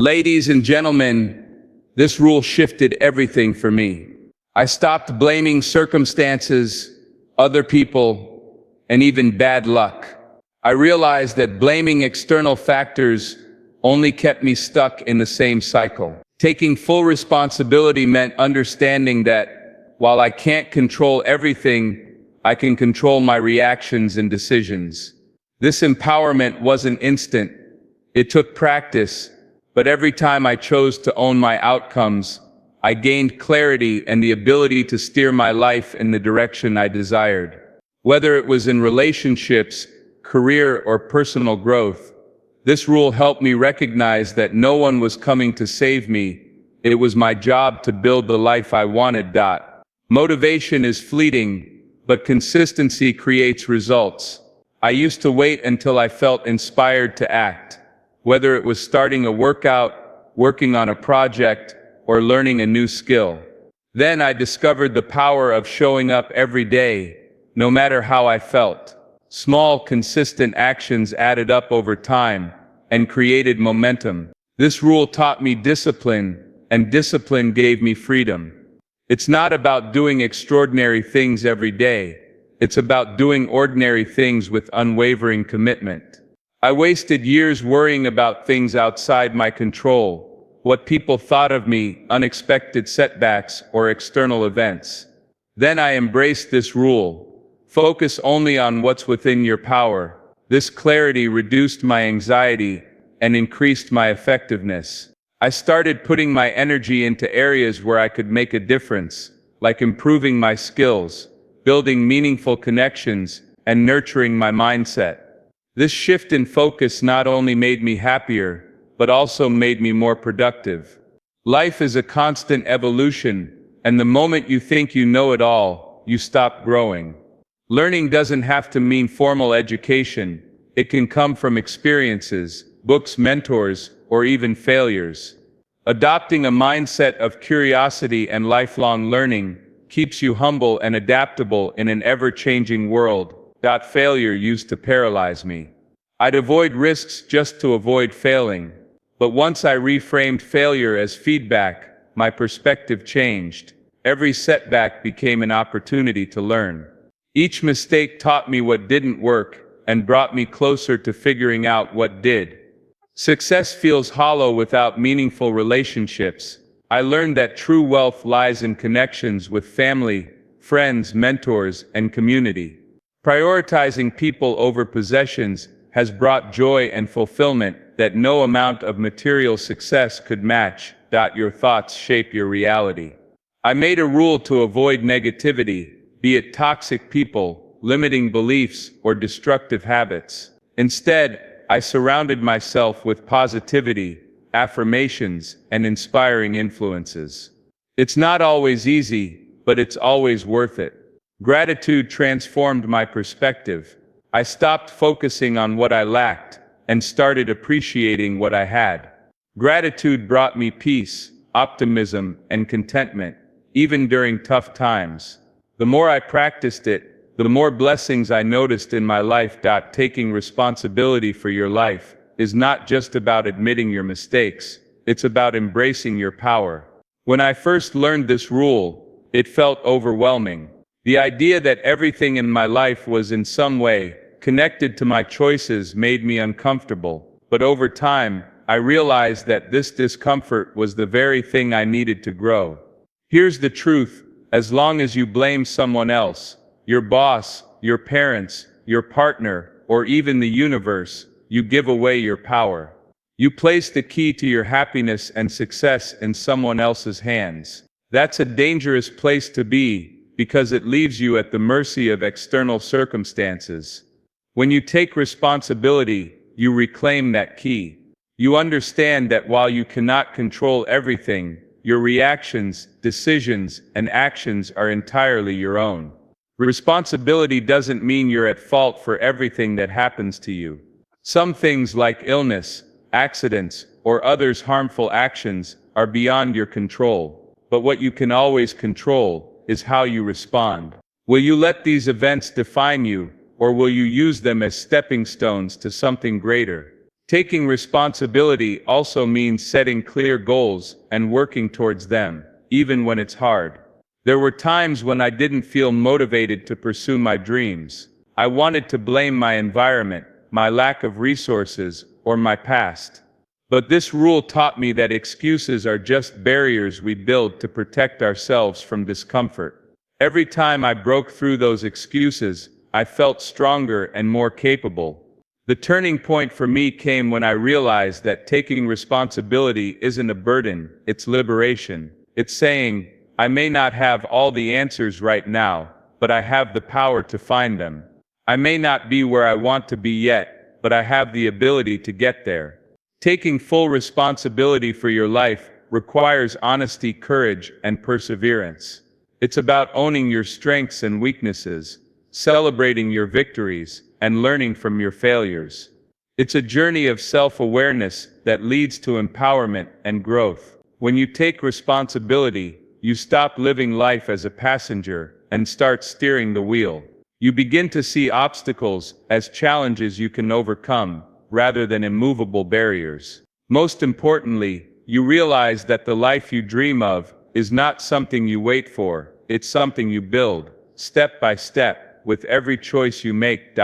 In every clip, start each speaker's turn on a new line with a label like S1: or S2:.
S1: Ladies and gentlemen, this rule shifted everything for me. I stopped blaming circumstances, other people, and even bad luck. I realized that blaming external factors only kept me stuck in the same cycle. Taking full responsibility meant understanding that while I can't control everything, I can control my reactions and decisions. This empowerment wasn't instant. It took practice, but every time I chose to own my outcomes, I gained clarity and the ability to steer my life in the direction I desired. Whether it was in relationships, career, or personal growth, this rule helped me recognize that no one was coming to save me. It was my job to build the life I wanted. Motivation is fleeting, but consistency creates results. I used to wait until I felt inspired to act. Whether it was starting a workout, working on a project, or learning a new skill. Then I discovered the power of showing up every day, no matter how I felt. Small, consistent actions added up over time and created momentum. This rule taught me discipline, and discipline gave me freedom. It's not about doing extraordinary things every day. It's about doing ordinary things with unwavering commitment. I wasted years worrying about things outside my control, what people thought of me, unexpected setbacks, or external events. Then I embraced this rule. Focus only on what's within your power. This clarity reduced my anxiety and increased my effectiveness. I started putting my energy into areas where I could make a difference, like improving my skills, building meaningful connections, and nurturing my mindset. This shift in focus not only made me happier, but also made me more productive. Life is a constant evolution, and the moment you think you know it all, you stop growing. Learning doesn't have to mean formal education. It can come from experiences, books, mentors, or even failures. Adopting a mindset of curiosity and lifelong learning keeps you humble and adaptable in an ever-changing world. Failure used to paralyze me. I'd avoid risks just to avoid failing. But once I reframed failure as feedback, my perspective changed. Every setback became an opportunity to learn. Each mistake taught me what didn't work and brought me closer to figuring out what did. Success feels hollow without meaningful relationships. I learned that true wealth lies in connections with family, friends, mentors, and community. Prioritizing people over possessions has brought joy and fulfillment that no amount of material success could match. Your thoughts shape your reality. I made a rule to avoid negativity, be it toxic people, limiting beliefs, or destructive habits. Instead, I surrounded myself with positivity, affirmations, and inspiring influences. It's not always easy, but it's always worth it. Gratitude transformed my perspective. I stopped focusing on what I lacked and started appreciating what I had. Gratitude brought me peace, optimism, and contentment, even during tough times. The more I practiced it, the more blessings I noticed in my life. Taking responsibility for your life is not just about admitting your mistakes, it's about embracing your power. When I first learned this rule, it felt overwhelming. The idea that everything in my life was in some way connected to my choices made me uncomfortable. But over time, I realized that this discomfort was the very thing I needed to grow. Here's the truth: as long as you blame someone else, your boss, your parents, your partner, or even the universe, you give away your power. You place the key to your happiness and success in someone else's hands. That's a dangerous place to be, because it leaves you at the mercy of external circumstances. When you take responsibility, you reclaim that key. You understand that while you cannot control everything, your reactions, decisions, and actions are entirely your own. Responsibility doesn't mean you're at fault for everything that happens to you. Some things like illness, accidents, or others' harmful actions are beyond your control. But what you can always control is how you respond. Will you let these events define you, or will you use them as stepping stones to something greater? Taking responsibility also means setting clear goals and working towards them, even when it's hard. There were times when I didn't feel motivated to pursue my dreams. I wanted to blame my environment, my lack of resources, or my past. But this rule taught me that excuses are just barriers we build to protect ourselves from discomfort. Every time I broke through those excuses, I felt stronger and more capable. The turning point for me came when I realized that taking responsibility isn't a burden, it's liberation. It's saying, I may not have all the answers right now, but I have the power to find them. I may not be where I want to be yet, but I have the ability to get there. Taking full responsibility for your life requires honesty, courage, and perseverance. It's about owning your strengths and weaknesses, celebrating your victories, and learning from your failures. It's a journey of self-awareness that leads to empowerment and growth. When you take responsibility, you stop living life as a passenger and start steering the wheel. You begin to see obstacles as challenges you can overcome, rather than immovable barriers. Most importantly, you realize that the life you dream of is not something you wait for, it's something you build, step by step, with every choice you make.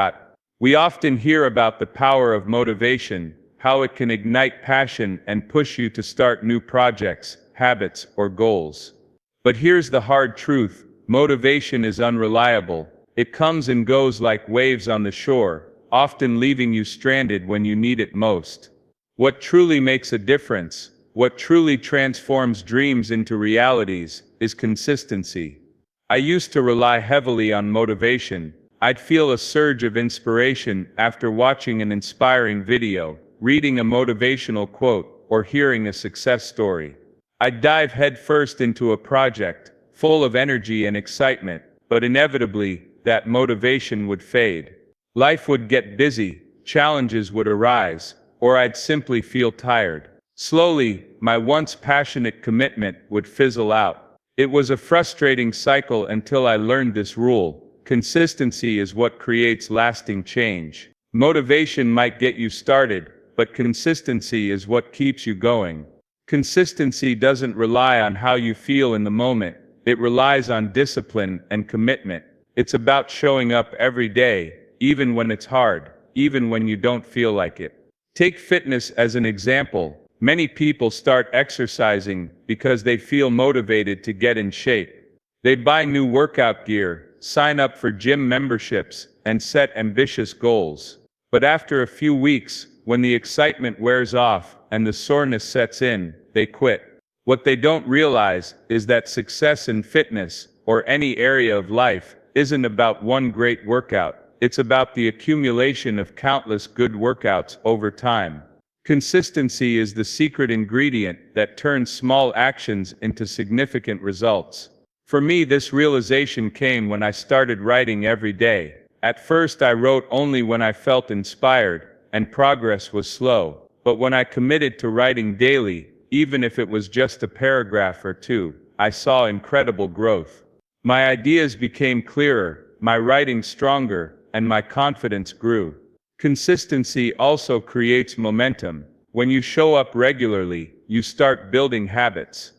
S1: We often hear about the power of motivation, how it can ignite passion and push you to start new projects, habits, or goals. But here's the hard truth: motivation is unreliable. It comes and goes like waves on the shore, often leaving you stranded when you need it most. What truly makes a difference, what truly transforms dreams into realities, is consistency. I used to rely heavily on motivation. I'd feel a surge of inspiration after watching an inspiring video, reading a motivational quote, or hearing a success story. I'd dive headfirst into a project, full of energy and excitement, but inevitably, that motivation would fade. Life would get busy, challenges would arise, or I'd simply feel tired. Slowly, my once passionate commitment would fizzle out. It was a frustrating cycle until I learned this rule: consistency is what creates lasting change. Motivation might get you started, but consistency is what keeps you going. Consistency doesn't rely on how you feel in the moment, it relies on discipline and commitment. It's about showing up every day, even when it's hard, even when you don't feel like it. Take fitness as an example. Many people start exercising because they feel motivated to get in shape. They buy new workout gear, sign up for gym memberships, and set ambitious goals. But after a few weeks, when the excitement wears off and the soreness sets in, they quit. What they don't realize is that success in fitness, or any area of life, isn't about one great workout. It's about the accumulation of countless good workouts over time. Consistency is the secret ingredient that turns small actions into significant results. For me, this realization came when I started writing every day. At first, I wrote only when I felt inspired, and progress was slow. But when I committed to writing daily, even if it was just a paragraph or two, I saw incredible growth. My ideas became clearer, my writing stronger, and my confidence grew. Consistency also creates momentum. When you show up regularly, you start building habits.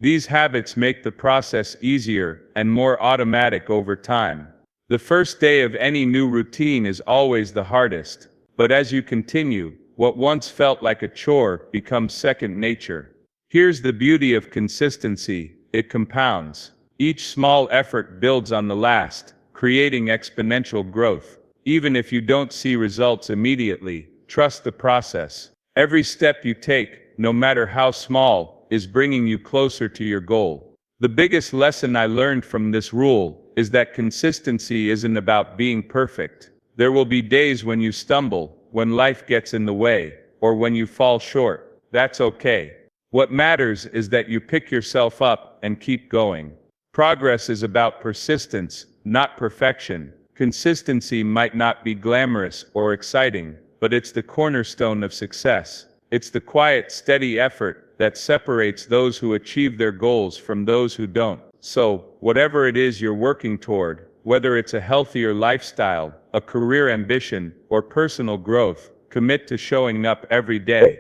S1: These habits make the process easier and more automatic over time. The first day of any new routine is always the hardest, but as you continue, what once felt like a chore becomes second nature. Here's the beauty of consistency: it compounds. Each small effort builds on the last, creating exponential growth. Even if you don't see results immediately, trust the process. Every step you take, no matter how small, is bringing you closer to your goal. The biggest lesson I learned from this rule is that consistency isn't about being perfect. There will be days when you stumble, when life gets in the way, or when you fall short. That's okay. What matters is that you pick yourself up and keep going. Progress is about persistence, not perfection. Consistency might not be glamorous or exciting, but it's the cornerstone of success. It's the quiet, steady effort that separates those who achieve their goals from those who don't. So, whatever it is you're working toward, whether it's a healthier lifestyle, a career ambition, or personal growth, Commit to showing up every day.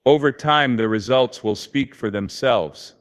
S1: Over time, the results will speak for themselves.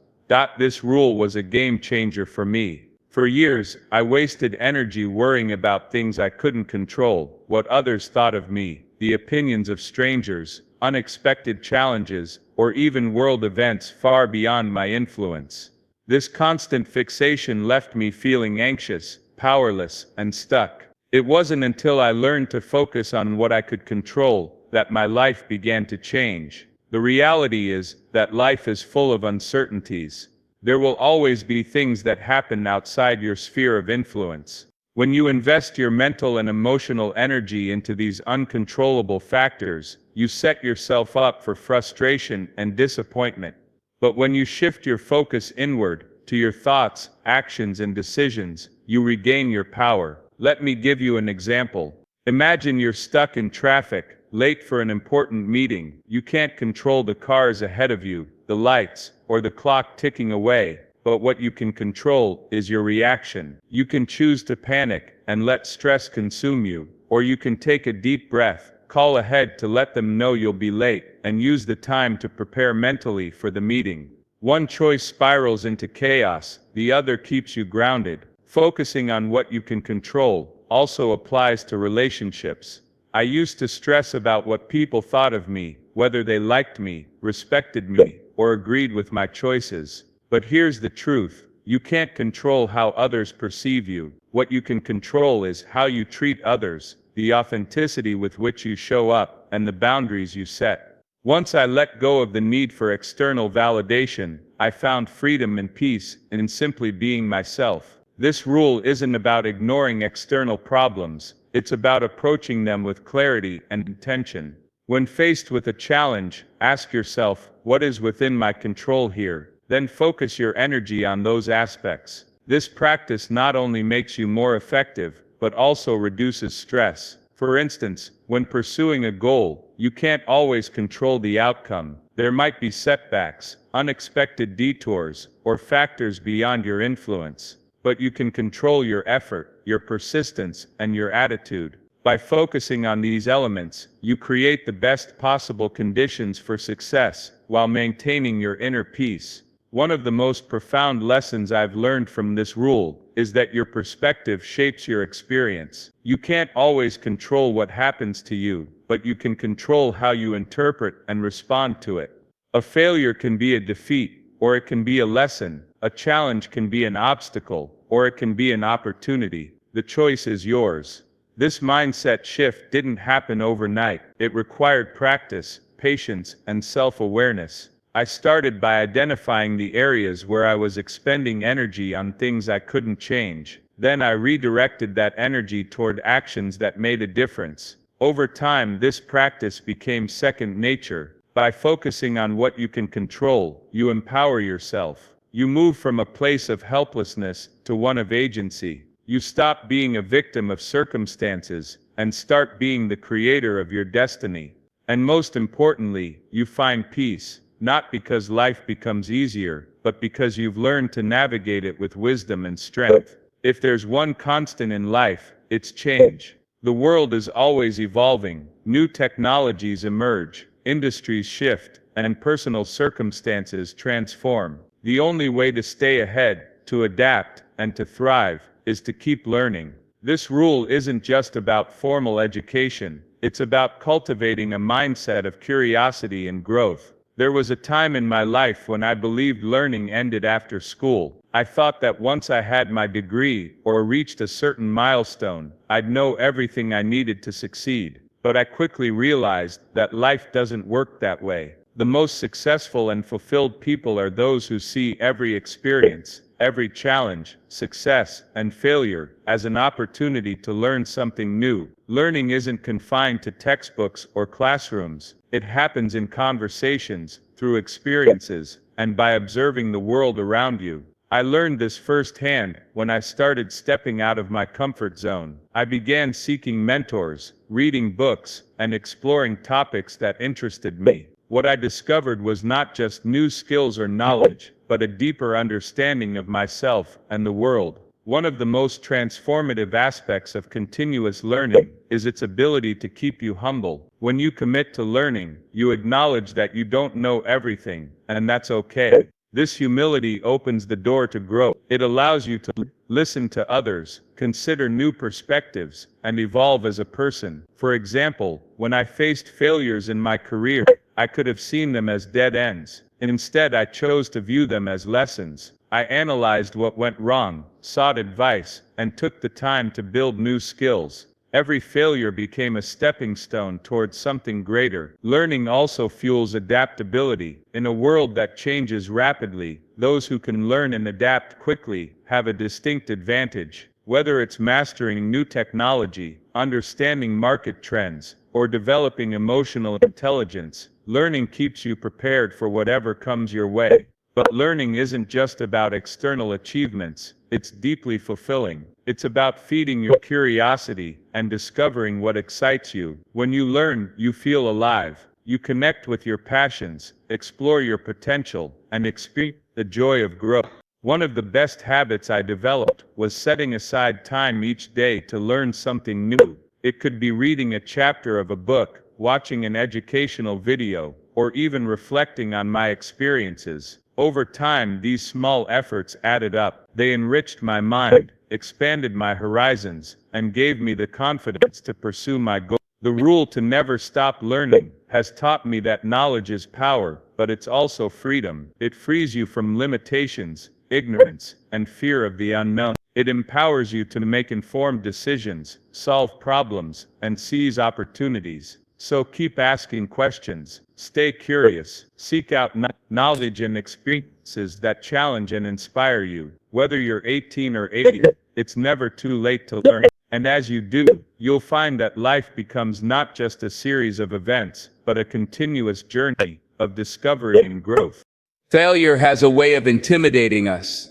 S1: This rule was a game changer for me. For years, I wasted energy worrying about things I couldn't control, what others thought of me, the opinions of strangers, unexpected challenges, or even world events far beyond my influence. This constant fixation left me feeling anxious, powerless, and stuck. It wasn't until I learned to focus on what I could control that my life began to change. The reality is that life is full of uncertainties. There will always be things that happen outside your sphere of influence. When you invest your mental and emotional energy into these uncontrollable factors, you set yourself up for frustration and disappointment. But when you shift your focus inward, to your thoughts, actions, and decisions, you regain your power. Let me give you an example. Imagine you're stuck in traffic, late for an important meeting. You can't control the cars ahead of you, the lights, or the clock ticking away, but what you can control is your reaction. You can choose to panic and let stress consume you, or you can take a deep breath, call ahead to let them know you'll be late, and use the time to prepare mentally for the meeting. One choice spirals into chaos, the other keeps you grounded. Focusing on what you can control also applies to relationships. I used to stress about what people thought of me, whether they liked me, respected me, or agreed with my choices. But here's the truth. You can't control how others perceive you. What you can control is how you treat others, the authenticity with which you show up, and the boundaries you set. Once I let go of the need for external validation, I found freedom and peace in simply being myself. This rule isn't about ignoring external problems. It's about approaching them with clarity and intention. When faced with a challenge, ask yourself, what is within my control here? Then focus your energy on those aspects. This practice not only makes you more effective, but also reduces stress. For instance, when pursuing a goal, you can't always control the outcome. There might be setbacks, unexpected detours, or factors beyond your influence. But you can control your effort, your persistence, and your attitude. By focusing on these elements, you create the best possible conditions for success, while maintaining your inner peace. One of the most profound lessons I've learned from this rule is that your perspective shapes your experience. You can't always control what happens to you, but you can control how you interpret and respond to it. A failure can be a defeat, or it can be a lesson. A challenge can be an obstacle, or it can be an opportunity. The choice is yours. This mindset shift didn't happen overnight. It required practice, patience, and self-awareness. I started by identifying the areas where I was expending energy on things I couldn't change. Then I redirected that energy toward actions that made a difference. Over time, this practice became second nature. By focusing on what you can control, you empower yourself. You move from a place of helplessness to one of agency. You stop being a victim of circumstances and start being the creator of your destiny. And most importantly, you find peace, not because life becomes easier, but because you've learned to navigate it with wisdom and strength. If there's one constant in life, it's change. The world is always evolving. New technologies emerge, industries shift, and personal circumstances transform. The only way to stay ahead, to adapt, and to thrive, is to keep learning. This rule isn't just about formal education, it's about cultivating a mindset of curiosity and growth. There was a time in my life when I believed learning ended after school. I thought that once I had my degree, or reached a certain milestone, I'd know everything I needed to succeed. But I quickly realized that life doesn't work that way. The most successful and fulfilled people are those who see every experience, every challenge, success, and failure as an opportunity to learn something new. Learning isn't confined to textbooks or classrooms. It happens in conversations, through experiences, and by observing the world around you. I learned this firsthand when I started stepping out of my comfort zone. I began seeking mentors, reading books, and exploring topics that interested me. What I discovered was not just new skills or knowledge, but a deeper understanding of myself and the world.
S2: One of the most transformative aspects of continuous learning is its ability to keep you humble. When you commit to learning, you acknowledge that you don't know everything, and that's okay. This humility opens the door to growth. It allows you to listen to others, consider new perspectives, and evolve as a person. For example, when I faced failures in my career, I could have seen them as dead ends. Instead, I chose to view them as lessons. I analyzed what went wrong, sought advice, and took the time to build new skills. Every failure became a stepping stone towards something greater. Learning also fuels adaptability. In a world that changes rapidly, those who can learn and adapt quickly have a distinct advantage. Whether it's mastering new technology, understanding market trends, or developing emotional intelligence, learning keeps you prepared for whatever comes your way. But learning isn't just about external achievements, it's deeply fulfilling. It's about feeding your curiosity and discovering what excites you. When you learn, you feel alive. You connect with your passions, explore your potential, and experience the joy of growth. One of the best habits I developed was setting aside time each day to learn something new. It could be reading a chapter of a book, watching an educational video, or even reflecting on my experiences. Over time, these small efforts added up. They enriched my mind, expanded my horizons, and gave me the confidence to pursue my goals. The rule to never stop learning has taught me that knowledge is power, but it's also freedom. It frees you from limitations, ignorance, and fear of the unknown. It empowers you to make informed decisions, solve problems, and seize opportunities. So keep asking questions, stay curious, seek out knowledge and experiences that challenge and inspire you. Whether you're 18 or 80, it's never too late to learn. And as you do, you'll find that life becomes not just a series of events, but a continuous journey of discovery and growth.
S1: Failure has a way of intimidating us.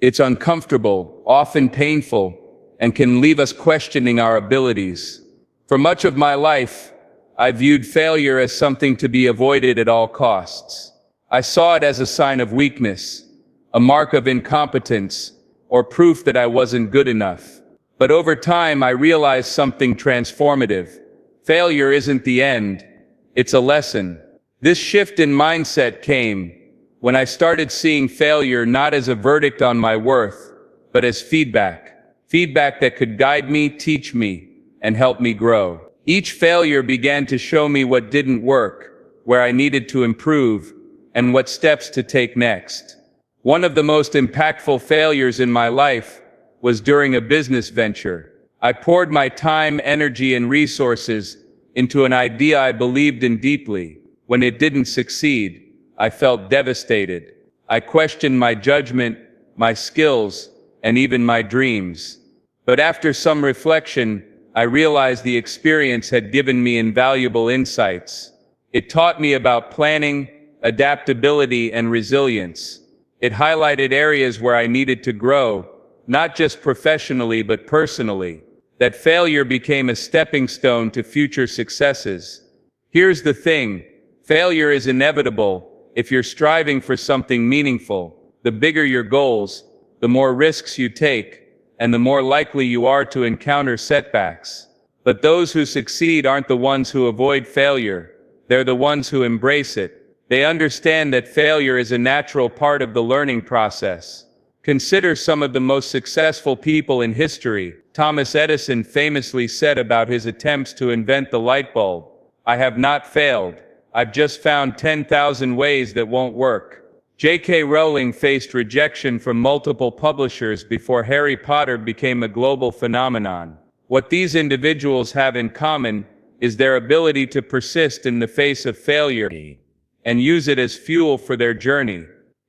S1: It's uncomfortable, often painful, and can leave us questioning our abilities. For much of my life, I viewed failure as something to be avoided at all costs. I saw it as a sign of weakness, a mark of incompetence, or proof that I wasn't good enough. But over time, I realized something transformative. Failure isn't the end, it's a lesson. This shift in mindset came when I started seeing failure not as a verdict on my worth, but as feedback. Feedback that could guide me, teach me, and help me grow. Each failure began to show me what didn't work, where I needed to improve, and what steps to take next. One of the most impactful failures in my life was during a business venture. I poured my time, energy, and resources into an idea I believed in deeply. When it didn't succeed, I felt devastated. I questioned my judgment, my skills, and even my dreams. But after some reflection, I realized the experience had given me invaluable insights. It taught me about planning, adaptability, and resilience. It highlighted areas where I needed to grow, not just professionally but personally. That failure became a stepping stone to future successes. Here's the thing, failure is inevitable if you're striving for something meaningful. The bigger your goals, the more risks you take, and the more likely you are to encounter setbacks. But those who succeed aren't the ones who avoid failure, they're the ones who embrace it. They understand that failure is a natural part of the learning process. Consider some of the most successful people in history. Thomas Edison famously said about his attempts to invent the light bulb, "I have not failed. I've just found 10,000 ways that won't work." J.K. Rowling faced rejection from multiple publishers before Harry Potter became a global phenomenon. What these individuals have in common is their ability to persist in the face of failure and use it as fuel for their journey.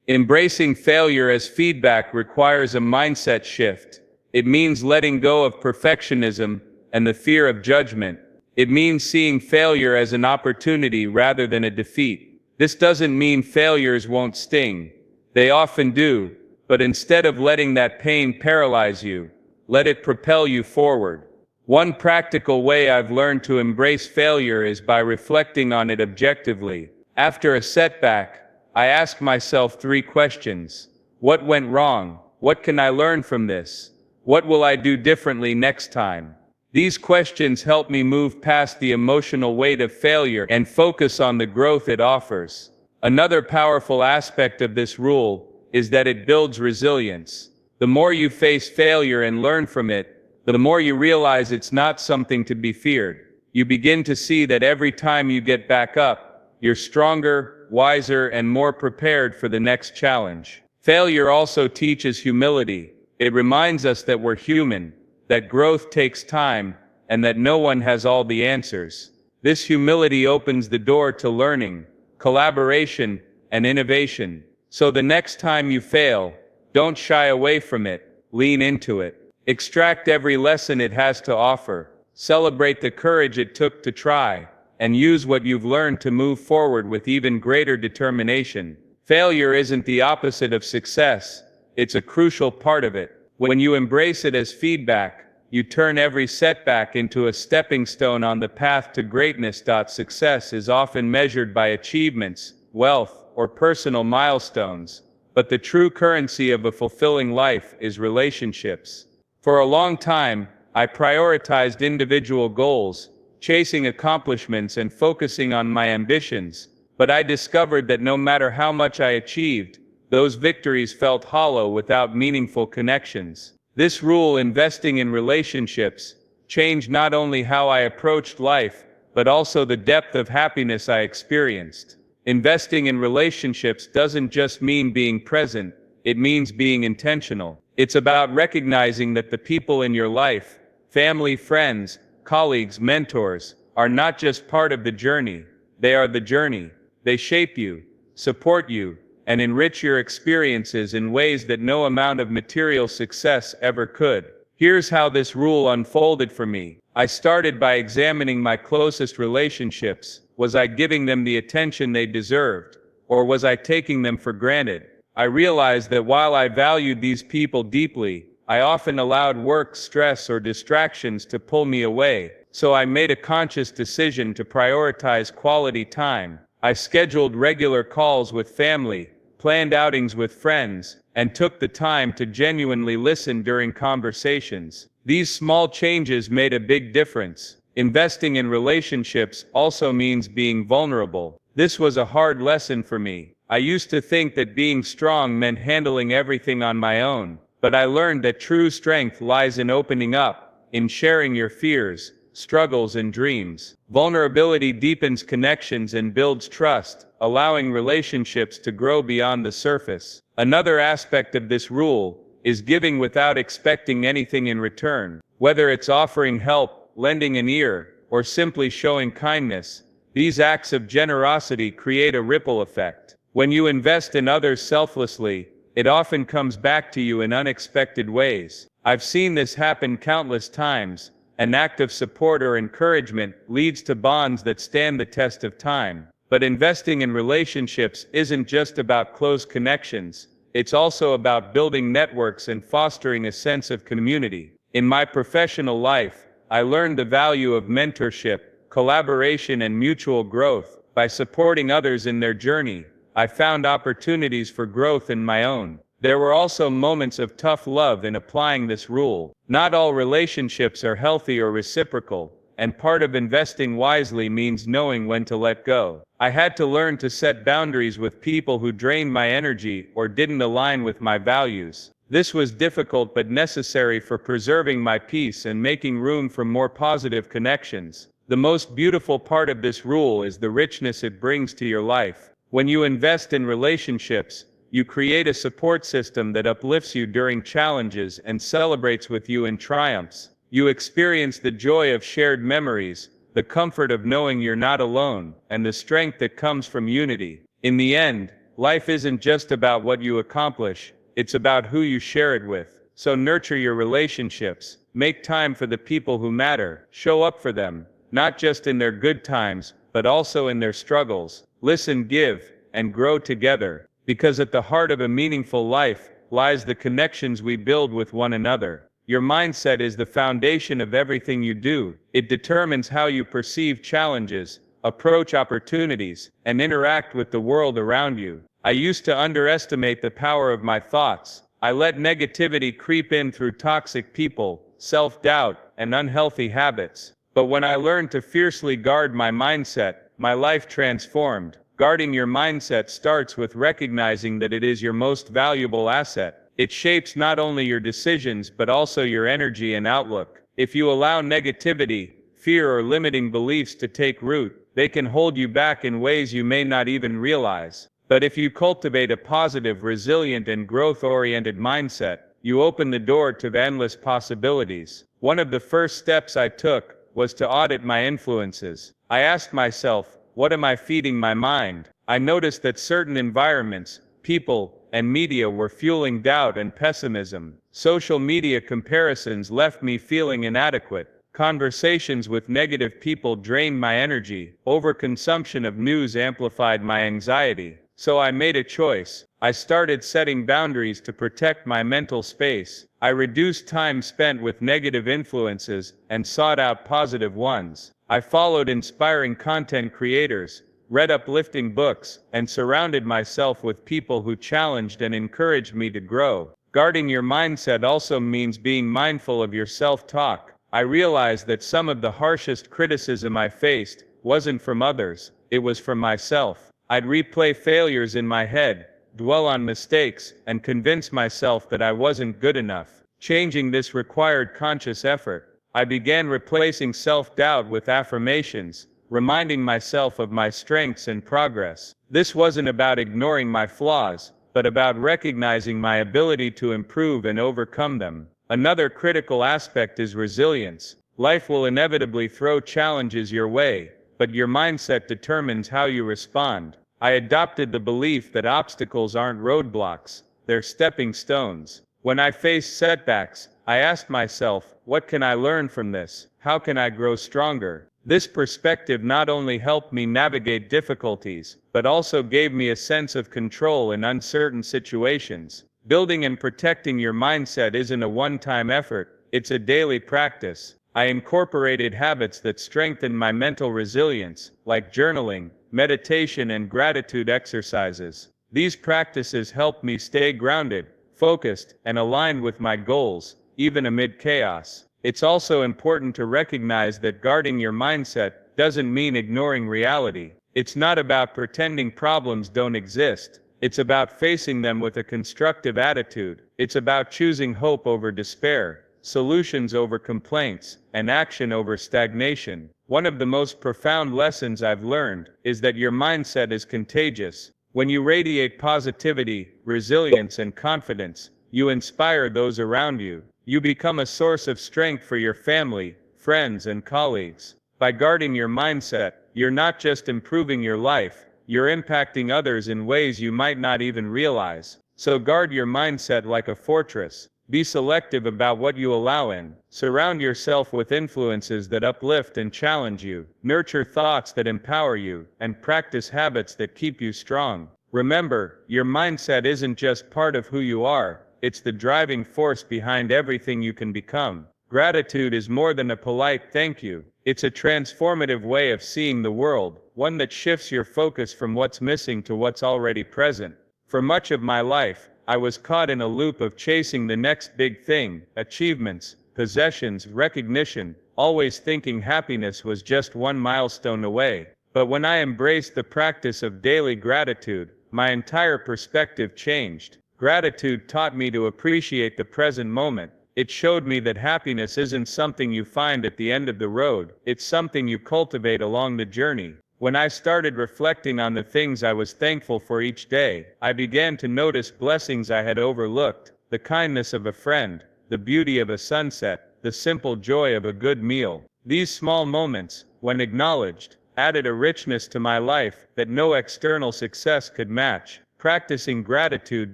S1: Embracing failure as feedback requires a mindset shift. It means letting go of perfectionism and the fear of judgment. It means seeing failure as an opportunity rather than a defeat. This doesn't mean failures won't sting. They often do, but instead of letting that pain paralyze you, let it propel you forward. One practical way I've learned to embrace failure is by reflecting on it objectively. After a setback, I ask myself 3 questions. What went wrong? What can I learn from this? What will I do differently next time? These questions help me move past the emotional weight of failure and focus on the growth it offers. Another powerful aspect of this rule is that it builds resilience. The more you face failure and learn from it, the more you realize it's not something to be feared. You begin to see that every time you get back up, you're stronger, wiser, and more prepared for the next challenge. Failure also teaches humility. It reminds us that we're human, that growth takes time, and that no one has all the answers. This humility opens the door to learning, collaboration, and innovation. So the next time you fail, don't shy away from it, lean into it. Extract every lesson it has to offer. Celebrate the courage it took to try, and use what you've learned to move forward with even greater determination. Failure isn't the opposite of success, it's a crucial part of it. When you embrace it as feedback, you turn every setback into a stepping stone on the path to greatness. Success is often measured by achievements, wealth, or personal milestones, but the true currency of a fulfilling life is relationships. For a long time, I prioritized individual goals, chasing accomplishments and focusing on my ambitions, but I discovered that no matter how much I achieved, those victories felt hollow without meaningful connections. This rule, investing in relationships, changed not only how I approached life, but also the depth of happiness I experienced. Investing in relationships doesn't just mean being present, it means being intentional. It's about recognizing that the people in your life, family, friends, colleagues, mentors, are not just part of the journey, they are the journey. They shape you, support you, and enrich your experiences in ways that no amount of material success ever could. Here's how this rule unfolded for me. I started by examining my closest relationships. Was I giving them the attention they deserved, or was I taking them for granted? I realized that while I valued these people deeply, I often allowed work, stress, or distractions to pull me away. So I made a conscious decision to prioritize quality time. I scheduled regular calls with family, planned outings with friends, and took the time to genuinely listen during conversations. These small changes made a big difference. Investing in relationships also means being vulnerable. This was a hard lesson for me. I used to think that being strong meant handling everything on my own, but I learned that true strength lies in opening up, in sharing your fears, struggles, and dreams. Vulnerability deepens connections and builds trust, allowing relationships to grow beyond the surface. Another aspect of this rule is giving without expecting anything in return. Whether it's offering help, lending an ear, or simply showing kindness, these acts of generosity create a ripple effect. When you invest in others selflessly, it often comes back to you in unexpected ways. I've seen this happen countless times. An act of support or encouragement leads to bonds that stand the test of time. But investing in relationships isn't just about close connections, it's also about building networks and fostering a sense of community. In my professional life, I learned the value of mentorship, collaboration, and mutual growth. By supporting others in their journey, I found opportunities for growth in my own. There were also moments of tough love in applying this rule. Not all relationships are healthy or reciprocal, and part of investing wisely means knowing when to let go. I had to learn to set boundaries with people who drained my energy or didn't align with my values. This was difficult but necessary for preserving my peace and making room for more positive connections. The most beautiful part of this rule is the richness it brings to your life. When you invest in relationships, you create a support system that uplifts you during challenges and celebrates with you in triumphs. You experience the joy of shared memories, the comfort of knowing you're not alone, and the strength that comes from unity. In the end, life isn't just about what you accomplish, it's about who you share it with. So nurture your relationships, make time for the people who matter, show up for them, not just in their good times, but also in their struggles. Listen, give, and grow together. Because at the heart of a meaningful life lies the connections we build with one another. Your mindset is the foundation of everything you do. It determines how you perceive challenges, approach opportunities, and interact with the world around you. I used to underestimate the power of my thoughts.
S2: I let negativity creep in through toxic people, self-doubt, and unhealthy habits. But when I learned to fiercely guard my mindset, my life transformed. Guarding your mindset starts with recognizing that it is your most valuable asset. It shapes not only your decisions but also your energy and outlook. If you allow negativity, fear, or limiting beliefs to take root, they can hold you back in ways you may not even realize. But if you cultivate a positive, resilient, and growth-oriented mindset, you open the door to endless possibilities. One of the first steps I took was to audit my influences. I asked myself, what am I feeding my mind? I noticed that certain environments, people, and media were fueling doubt and pessimism. Social media comparisons left me feeling inadequate. Conversations with negative people drained my energy. Overconsumption of news amplified my anxiety. So I made a choice. I started setting boundaries to protect my mental space. I reduced time spent with negative influences and sought out positive ones. I followed inspiring content creators, read uplifting books, and surrounded myself with people who challenged and encouraged me to grow. Guarding your mindset also means being mindful of your self-talk. I realized that some of the harshest criticism I faced wasn't from others, it was from myself. I'd replay failures in my head, dwell on mistakes, and convince myself that I wasn't good enough. Changing this required conscious effort. I began replacing self-doubt with affirmations, reminding myself of my strengths and progress. This wasn't about ignoring my flaws, but about recognizing my ability to improve and overcome them. Another critical aspect is resilience. Life will inevitably throw challenges your way, but your mindset determines how you respond. I adopted the belief that obstacles aren't roadblocks, they're stepping stones. When I faced setbacks, I asked myself, what can I learn from this? How can I grow stronger? This perspective not only helped me navigate difficulties, but also gave me a sense of control in uncertain situations. Building and protecting your mindset isn't a one-time effort, it's a daily practice. I incorporated habits that strengthen my mental resilience, like journaling, meditation, and gratitude exercises. These practices help me stay grounded, focused, and aligned with my goals, even amid chaos. It's also important to recognize that guarding your mindset doesn't mean ignoring reality. It's not about pretending problems don't exist. It's about facing them with a constructive attitude. It's about choosing hope over despair, solutions over complaints, and action over stagnation. One of the most profound lessons I've learned is that your mindset is contagious. When you radiate positivity, resilience, and confidence, you inspire those around you. You become a source of strength for your family, friends, and colleagues. By guarding your mindset, you're not just improving your life, you're impacting others in ways you might not even realize. So guard your mindset like a fortress. Be selective about what you allow in. Surround yourself with influences that uplift and challenge you. Nurture thoughts that empower you, and practice habits that keep you strong. Remember, your mindset isn't just part of who you are, it's the driving force behind everything you can become. Gratitude is more than a polite thank you. It's a transformative way of seeing the world, one that shifts your focus from what's missing to what's already present. For much of my life, I was caught in a loop of chasing the next big thing, achievements, possessions, recognition, always thinking happiness was just one milestone away. But when I embraced the practice of daily gratitude, my entire perspective changed. Gratitude taught me to appreciate the present moment. It showed me that happiness isn't something you find at the end of the road, it's something you cultivate along the journey. When I started reflecting on the things I was thankful for each day, I began to notice blessings I had overlooked: the kindness of a friend, the beauty of a sunset, the simple joy of a good meal. These small moments, when acknowledged, added a richness to my life that no external success could match. Practicing gratitude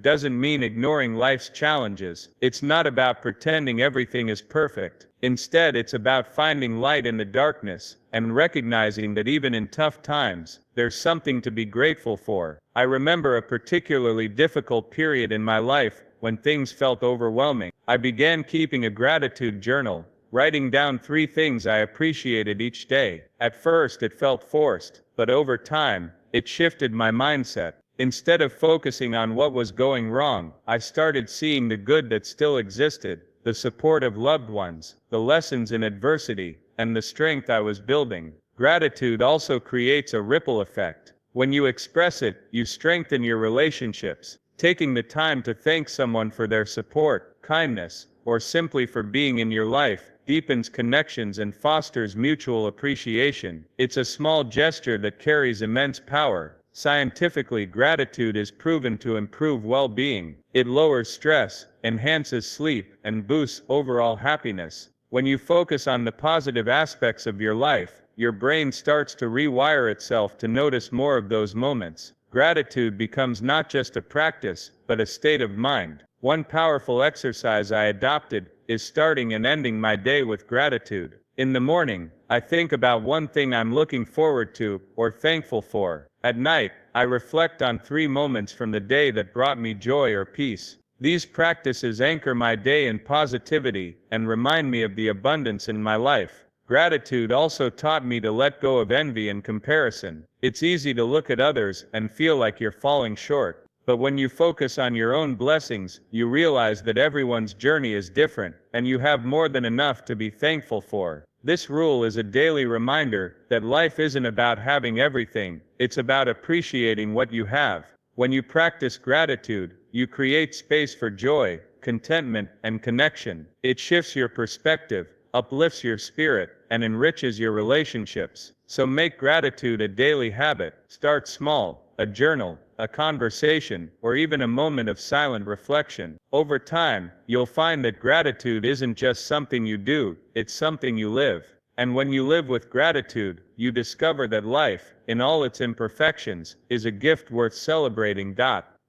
S2: doesn't mean ignoring life's challenges. It's not about pretending everything is perfect. Instead, it's about finding light in the darkness, and recognizing that even in tough times, there's something to be grateful for. I remember a particularly difficult period in my life when things felt overwhelming. I began keeping a gratitude journal, writing down 3 things I appreciated each day. At first, it felt forced, but over time, it shifted my mindset. Instead of focusing on what was going wrong, I started seeing the good that still existed, the support of loved ones, the lessons in adversity, and the strength I was building. Gratitude also creates a ripple effect. When you express it, you strengthen your relationships. Taking the time to thank someone for their support, kindness, or simply for being in your life deepens connections and fosters mutual appreciation. It's a small gesture that carries immense power. Scientifically, gratitude is proven to improve well-being. It lowers stress, enhances sleep, and boosts overall happiness. When you focus on the positive aspects of your life, your brain starts to rewire itself to notice more of those moments. Gratitude becomes not just a practice, but a state of mind. One powerful exercise I adopted is starting and ending my day with gratitude. In the morning, I think about one thing I'm looking forward to or thankful for. At night, I reflect on 3 moments from the day that brought me joy or peace. These practices anchor my day in positivity and remind me of the abundance in my life. Gratitude also taught me to let go of envy and comparison. It's easy to look at others and feel like you're falling short. But when you focus on your own blessings, you realize that everyone's journey is different, and you have more than enough to be thankful for. This rule is a daily reminder that life isn't about having everything, it's about appreciating what you have. When you practice gratitude, you create space for joy, contentment, and connection. It shifts your perspective, uplifts your spirit, and enriches your relationships. So make gratitude a daily habit. Start small. A journal, a conversation, or even a moment of silent reflection. Over time, you'll find that gratitude isn't just something you do, it's something you live. And when you live with gratitude, you discover that life, in all its imperfections, is a gift worth celebrating.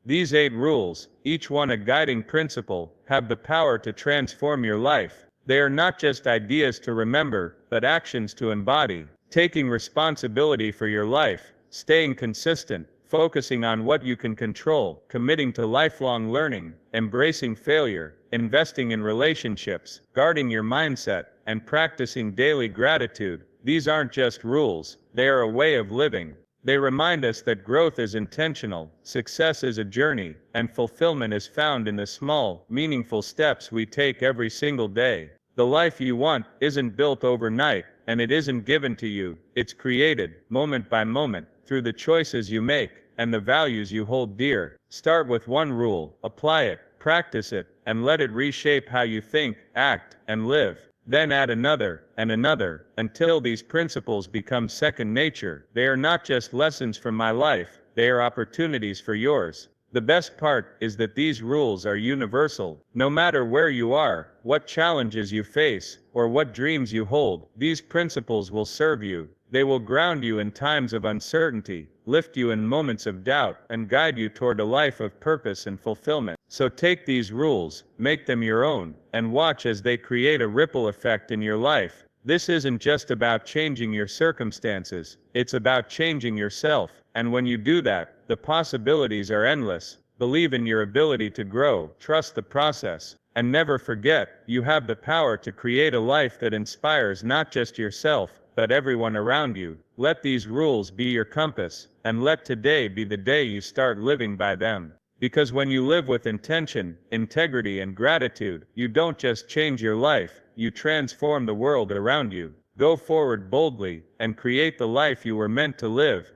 S2: These 8 rules, each one a guiding principle, have the power to transform your life. They are not just ideas to remember, but actions to embody. Taking responsibility for your life, staying consistent, focusing on what you can control, committing to lifelong learning, embracing failure, investing in relationships, guarding your mindset, and practicing daily gratitude. These aren't just rules, they are a way of living. They remind us that growth is intentional, success is a journey, and fulfillment is found in the small, meaningful steps we take every single day. The life you want isn't built overnight, and it isn't given to you. It's created, moment by moment, through the choices you make and the values you hold dear. Start with one rule, apply it, practice it, and let it reshape how you think, act, and live. Then add another, and another, until these principles become second nature. They are not just lessons from my life, they are opportunities for yours. The best part is that these rules are universal. No matter where you are, what challenges you face, or what dreams you hold, these principles will serve you. They will ground you in times of uncertainty, lift you in moments of doubt, and guide you toward a life of purpose and fulfillment. So take these rules, make them your own, and watch as they create a ripple effect in your life. This isn't just about changing your circumstances, it's about changing yourself. And when you do that, the possibilities are endless. Believe in your ability to grow, trust the process, and never forget, you have the power to create a life that inspires not just yourself, but everyone around you. Let these rules be your compass, and let today be the day you start living by them. Because when you live with intention, integrity, and gratitude, you don't just change your life, you transform the world around you. Go forward boldly, and create the life you were meant to live.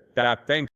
S2: Thanks.